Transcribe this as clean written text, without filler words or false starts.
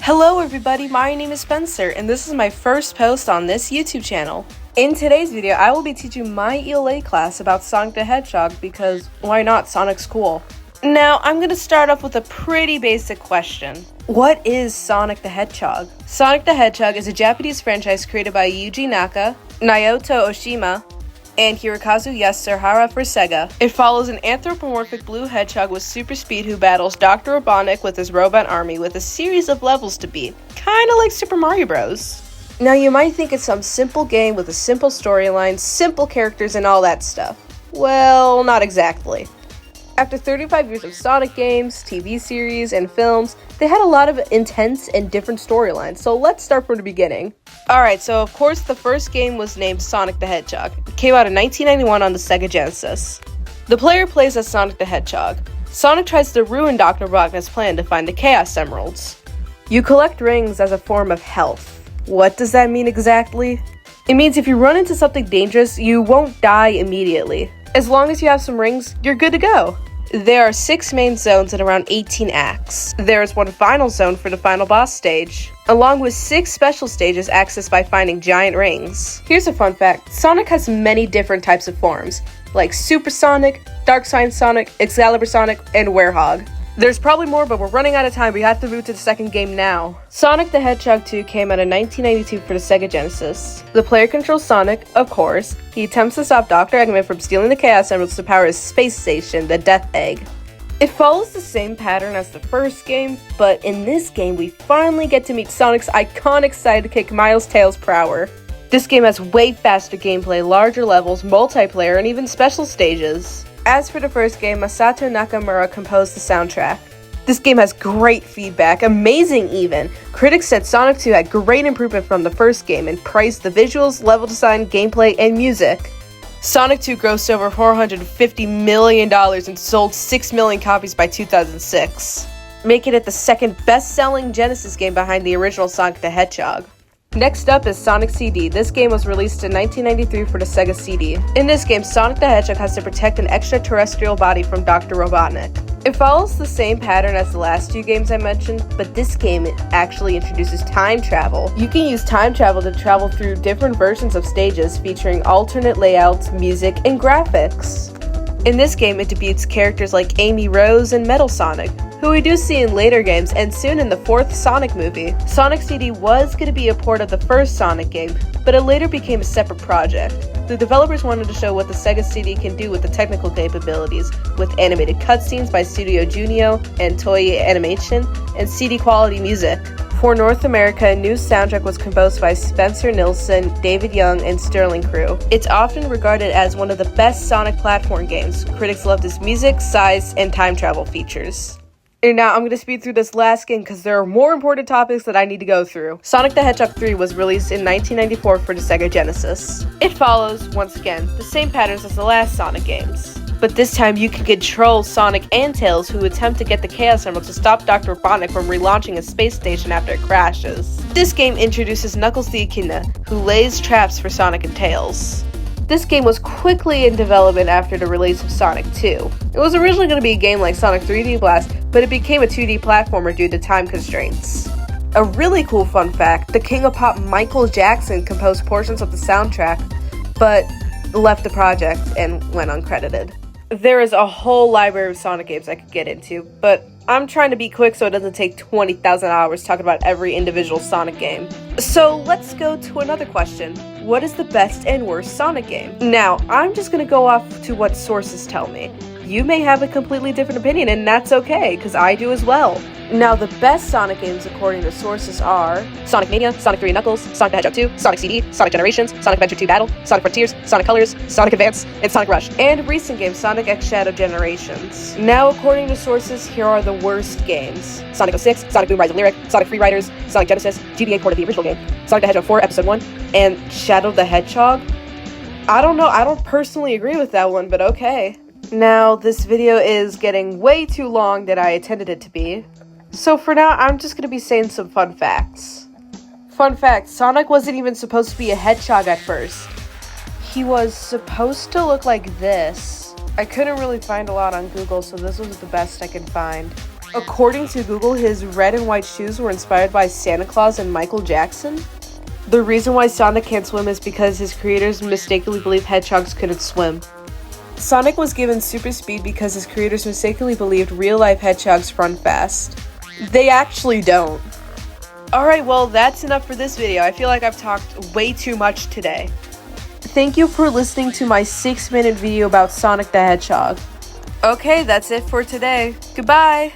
Hello everybody, my name is Spencer, and this is my first post on this YouTube channel. In today's video, I will be teaching my ELA class about Sonic the Hedgehog because why not? Sonic's cool. Now, I'm going to start off with a pretty basic question. What is Sonic the Hedgehog? Sonic the Hedgehog is a Japanese franchise created by Yuji Naka, Naoto Oshima, and Hirokazu Yasuhara for Sega. It follows an anthropomorphic blue hedgehog with super speed who battles Dr. Robotnik with his robot army with a series of levels to beat, kinda like Super Mario Bros. Now you might think it's some simple game with a simple storyline, simple characters, and all that stuff. Well, not exactly. After 35 years of Sonic games, TV series, and films, they had a lot of intense and different storylines, so let's start from the beginning. Alright, so of course the first game was named Sonic the Hedgehog. It came out in 1991 on the Sega Genesis. The player plays as Sonic the Hedgehog. Sonic tries to ruin Dr. Robotnik's plan to find the Chaos Emeralds. You collect rings as a form of health. What does that mean exactly? It means if you run into something dangerous, you won't die immediately. As long as you have some rings, you're good to go. There are 6 main zones and around 18 acts. There is one final zone for the final boss stage, along with 6 special stages accessed by finding giant rings. Here's a fun fact, Sonic has many different types of forms, like Super Sonic, Dark Side Sonic, Excalibur Sonic, and Werehog. There's probably more, but we're running out of time. We have to move to the second game now. Sonic the Hedgehog 2 came out in 1992 for the Sega Genesis. The player controls Sonic, of course. He attempts to stop Dr. Eggman from stealing the Chaos Emeralds to power his space station, the Death Egg. It follows the same pattern as the first game, but in this game we finally get to meet Sonic's iconic sidekick Miles Tails Prower. This game has way faster gameplay, larger levels, multiplayer, and even special stages. As for the first game, Masato Nakamura composed the soundtrack. This game has great feedback, amazing even. Critics said Sonic 2 had great improvement from the first game and praised the visuals, level design, gameplay, and music. Sonic 2 grossed over $450 million and sold 6 million copies by 2006, making it the second best-selling Genesis game behind the original Sonic the Hedgehog. Next up is Sonic CD. This game was released in 1993 for the Sega CD. In this game, Sonic the Hedgehog has to protect an extraterrestrial body from Dr. Robotnik. It follows the same pattern as the last 2 games I mentioned, but this game actually introduces time travel. You can use time travel to travel through different versions of stages featuring alternate layouts, music, and graphics. In this game, it debuts characters like Amy Rose and Metal Sonic, who we do see in later games and soon in the 4th Sonic movie. Sonic CD was going to be a port of the first Sonic game, but it later became a separate project. The developers wanted to show what the Sega CD can do with the technical capabilities, with animated cutscenes by Studio Junio and Toei Animation, and CD quality music. For North America, a new soundtrack was composed by Spencer Nilsson, David Young, and Sterling Crew. It's often regarded as one of the best Sonic platform games. Critics loved its music, size, and time travel features. And now I'm going to speed through this last game because there are more important topics that I need to go through. Sonic the Hedgehog 3 was released in 1994 for the Sega Genesis. It follows, once again, the same patterns as the last Sonic games. But this time you can control Sonic and Tails, who attempt to get the Chaos Emerald to stop Dr. Robotnik from relaunching a space station after it crashes. This game introduces Knuckles the Echidna, who lays traps for Sonic and Tails. This game was quickly in development after the release of Sonic 2. It was originally going to be a game like Sonic 3D Blast, but it became a 2D platformer due to time constraints. A really cool fun fact, the King of Pop Michael Jackson composed portions of the soundtrack, but left the project and went uncredited. There is a whole library of Sonic games I could get into, but I'm trying to be quick so it doesn't take 20,000 hours talking about every individual Sonic game. So let's go to another question. What is the best and worst Sonic game? Now, I'm just going to go off to what sources tell me. You may have a completely different opinion, and that's okay, because I do as well. Now, the best Sonic games according to sources are Sonic Mania, Sonic 3 Knuckles, Sonic the Hedgehog 2, Sonic CD, Sonic Generations, Sonic Adventure 2 Battle, Sonic Frontiers, Sonic Colors, Sonic Advance, and Sonic Rush, and recent games Sonic X Shadow Generations. Now, according to sources, here are the worst games. Sonic 06, Sonic Boom Rise of Lyric, Sonic Free Riders, Sonic Genesis, GBA port of the original game, Sonic the Hedgehog 4 Episode 1, and Shadow the Hedgehog. I don't know, I don't personally agree with that one, but okay. Now, this video is getting way too long than I intended it to be. So for now, I'm just going to be saying some fun facts. Fun fact, Sonic wasn't even supposed to be a hedgehog at first. He was supposed to look like this. I couldn't really find a lot on Google, so this was the best I could find. According to Google, his red and white shoes were inspired by Santa Claus and Michael Jackson. The reason why Sonic can't swim is because his creators mistakenly believed hedgehogs couldn't swim. Sonic was given super speed because his creators mistakenly believed real-life hedgehogs run fast. They actually don't. Alright, well, that's enough for this video. I feel like I've talked way too much today. Thank you for listening to my 6-minute video about Sonic the Hedgehog. Okay, that's it for today. Goodbye!